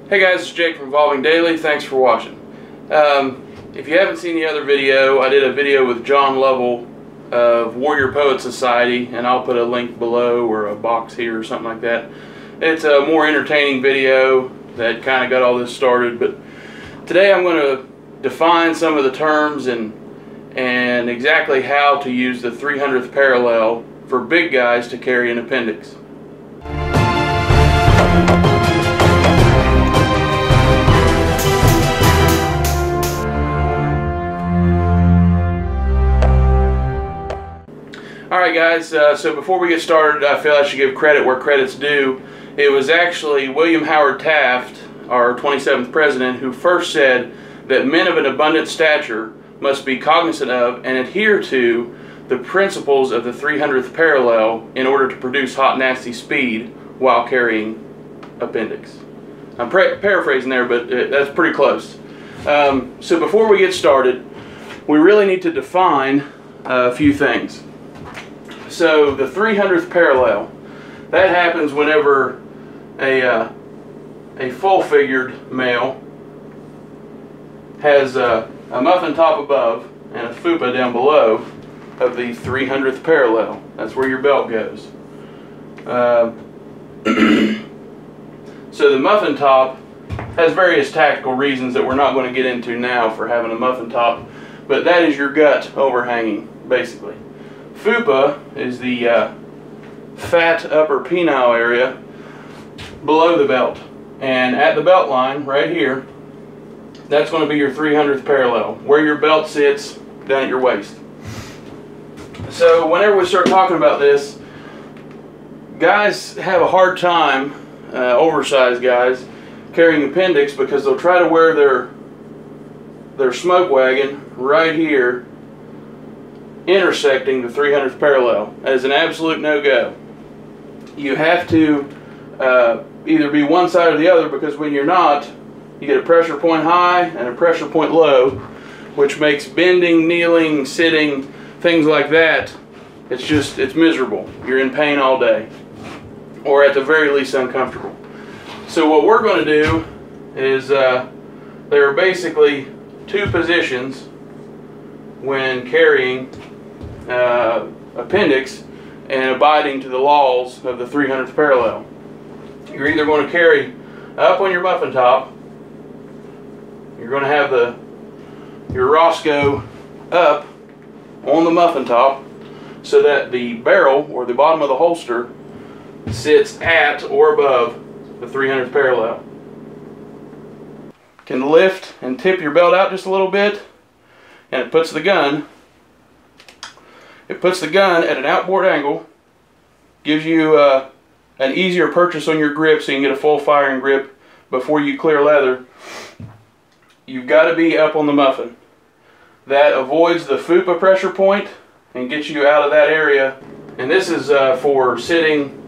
Hey guys, it's Jake from Evolving Daily. Thanks for watching. If you haven't seen the other video, I did a video with John Lovell of Warrior Poet Society, and I'll put a link below or a box here or something like that. It's a more entertaining video that kind of got all this started, but today I'm going to define some of the terms and exactly how to use the 300th parallel for big guys to carry an appendix. Alright guys, so before we get started, I feel I should give credit where credit's due. It was actually William Howard Taft, our 27th president, who first said that men of an abundant stature must be cognizant of and adhere to the principles of the 300th parallel in order to produce hot nasty speed while carrying appendix. I'm paraphrasing there, but that's pretty close. So before we get started, we really need to define a few things. So the 300th parallel, that happens whenever a full-figured male has a muffin top above and a fupa down below of the 300th parallel. That's where your belt goes. So the muffin top has various tactical reasons that we're not going to get into now for having a muffin top, but that is your gut overhanging, basically. Fupa is the fat upper penile area below the belt, and at the belt line right here, that's going to be your 300th parallel, where your belt sits down at your waist. So whenever we start talking about this, guys have a hard time, oversized guys, carrying appendix because they'll try to wear their smoke wagon right here intersecting the 300th parallel. That is an absolute no-go. You have to either be one side or the other, because when you're not, you get a pressure point high and a pressure point low, which makes bending, kneeling, sitting, things like that, it's miserable. You're in pain all day, or at the very least uncomfortable. So what we're going to do is there are basically two positions when carrying appendix and abiding to the laws of the 300th parallel. You're either going to carry up on your muffin top, you're going to have your Roscoe up on the muffin top so that the barrel or the bottom of the holster sits at or above the 300th parallel. You can lift and tip your belt out just a little bit, and it puts the gun at an outboard angle, gives you an easier purchase on your grip so you can get a full firing grip before you clear leather. You've got to be up on the muffin. That avoids the fupa pressure point and gets you out of that area. And this is for sitting,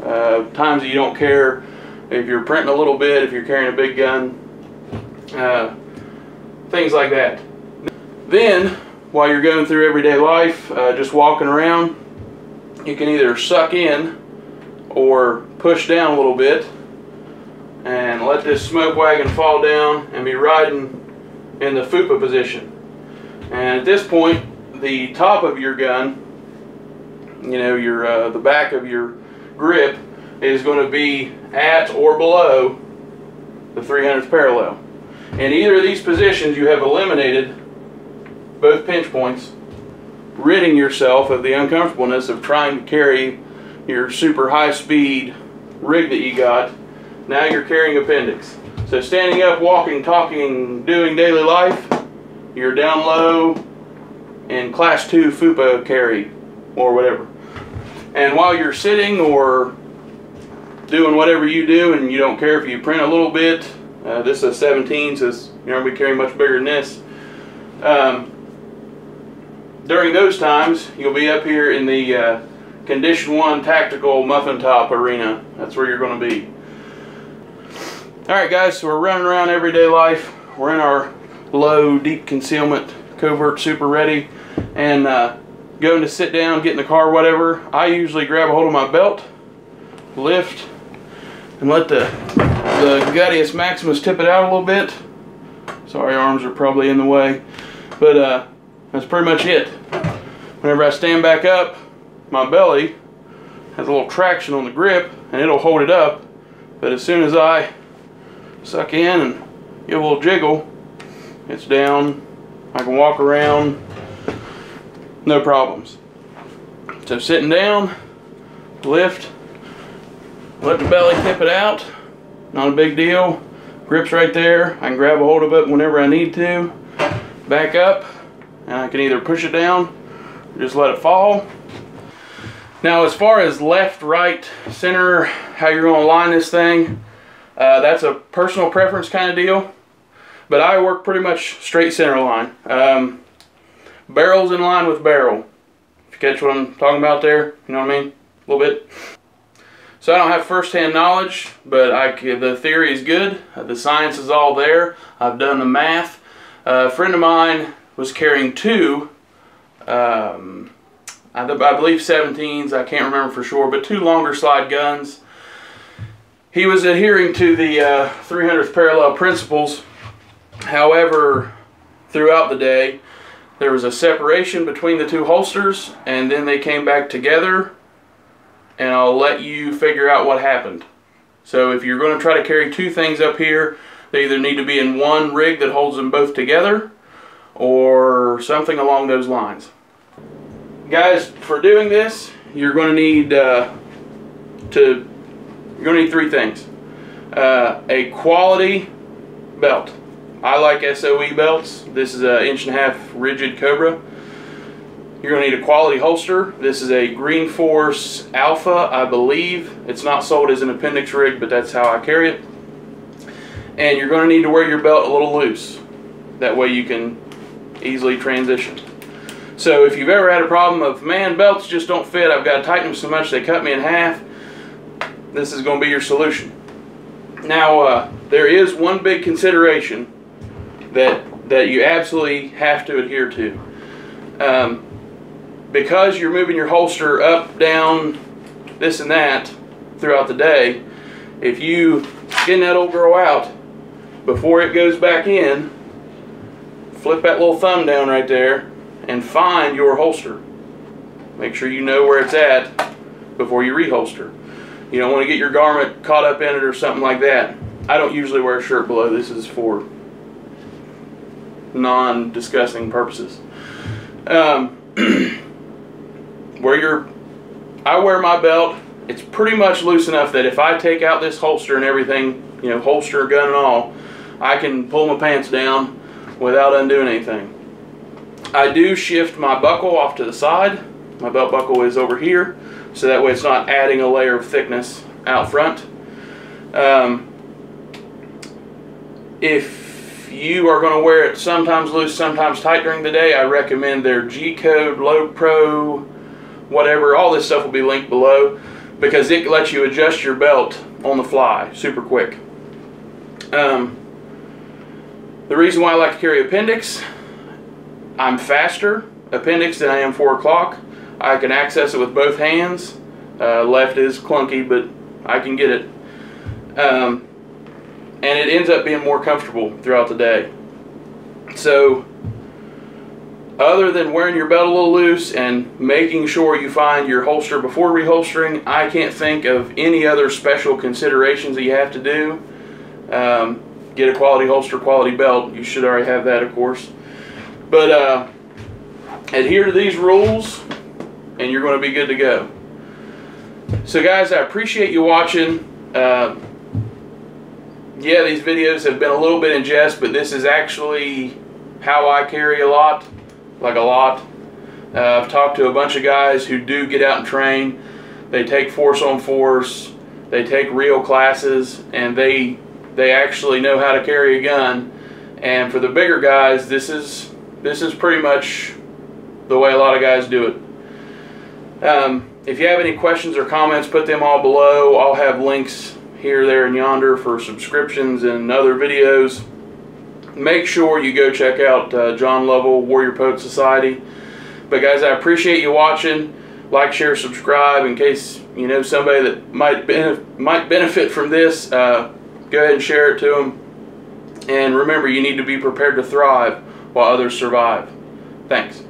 times that you don't care if you're printing a little bit, if you're carrying a big gun, things like that. Then, while you're going through everyday life, just walking around, you can either suck in or push down a little bit and let this smoke wagon fall down and be riding in the fupa position. And at this point, the top of your gun, you know, the back of your grip, is going to be at or below the 300th parallel. In either of these positions, you have eliminated both pinch points, ridding yourself of the uncomfortableness of trying to carry your super high speed rig that you got. Now you're carrying appendix. So standing up, walking, talking, doing daily life, you're down low in class 2 fupa carry or whatever. And while you're sitting or doing whatever you do, and you don't care if you print a little bit, this is a 17, so you're going to be carrying much bigger than this. During those times, you'll be up here in the Condition 1 Tactical Muffin Top Arena. That's where you're going to be. Alright guys, so we're running around everyday life. We're in our low, deep concealment, covert super ready, and going to sit down, get in the car, whatever. I usually grab a hold of my belt, lift, and let the the Guttius Maximus tip it out a little bit. Sorry, arms are probably in the way, but that's pretty much it. Whenever I stand back up, my belly has a little traction on the grip and it'll hold it up, but as soon as I suck in and give a little jiggle, it's down. I can walk around, no problems. So sitting down, lift, let the belly tip it out, not a big deal. Grip's right there. I can grab a hold of it whenever I need to. Back up, and I can either push it down or just let it fall. Now, as far as left, right, center, how you're going to line this thing, that's a personal preference kind of deal. But I work pretty much straight center line. Barrel's in line with barrel. If you catch what I'm talking about there, you know what I mean? A little bit. So I don't have first-hand knowledge, but the theory is good. The science is all there. I've done the math. A friend of mine was carrying two, I believe 17s, I can't remember for sure, but two longer slide guns. He was adhering to the 300th parallel principles. However, throughout the day, there was a separation between the two holsters, and then they came back together, and I'll let you figure out what happened. So if you're going to try to carry two things up here, they either need to be in one rig that holds them both together, or something along those lines. Guys, for doing this, you're going to need three things. A quality belt. I like SOE belts. This is an 1.5" rigid Cobra. You're going to need a quality holster. This is a Green Force Alpha, I believe. It's not sold as an Appendix rig, but that's how I carry it. And you're going to need to wear your belt a little loose. That way you can easily transition. So if you've ever had a problem of, man, belts just don't fit, I've got to tighten them so much they cut me in half, this is going to be your solution. Now, there is one big consideration that you absolutely have to adhere to. Because you're moving your holster up, down, this and that throughout the day, if you skin that old girl out before it goes back in, flip that little thumb down right there and find your holster. Make sure you know where it's at before you reholster. You don't want to get your garment caught up in it or something like that. I don't usually wear a shirt below. This is for non-disgusting purposes. I wear my belt. It's pretty much loose enough that if I take out this holster and everything, you know, holster, gun and all, I can pull my pants down without undoing anything. I do shift my buckle off to the side. My belt buckle is over here, so that way it's not adding a layer of thickness out front. If you are going to wear it sometimes loose, sometimes tight during the day, I recommend their G-code, lowpro, whatever. All this stuff will be linked below because it lets you adjust your belt on the fly super quick. The reason why I like to carry Appendix, I'm faster Appendix than I am 4 o'clock. I can access it with both hands. Left is clunky, but I can get it. And it ends up being more comfortable throughout the day. So, other than wearing your belt a little loose and making sure you find your holster before reholstering, I can't think of any other special considerations that you have to do. Get a quality holster, quality belt. You should already have that, of course. But adhere to these rules and you're going to be good to go. So guys, I appreciate you watching. Yeah, these videos have been a little bit in jest, but this is actually how I carry a lot. Like a lot. I've talked to a bunch of guys who do get out and train. They take force on force. They take real classes, and they actually know how to carry a gun. And for the bigger guys, this is pretty much the way a lot of guys do it. If you have any questions or comments, put them all below. I'll have links here, there, and yonder for subscriptions and other videos. Make sure you go check out John Lovell, Warrior Poet Society. But guys, I appreciate you watching. Like, share, subscribe in case you know somebody that might benefit from this. Go go ahead and share it to them. And remember, you need to be prepared to thrive while others survive. Thanks.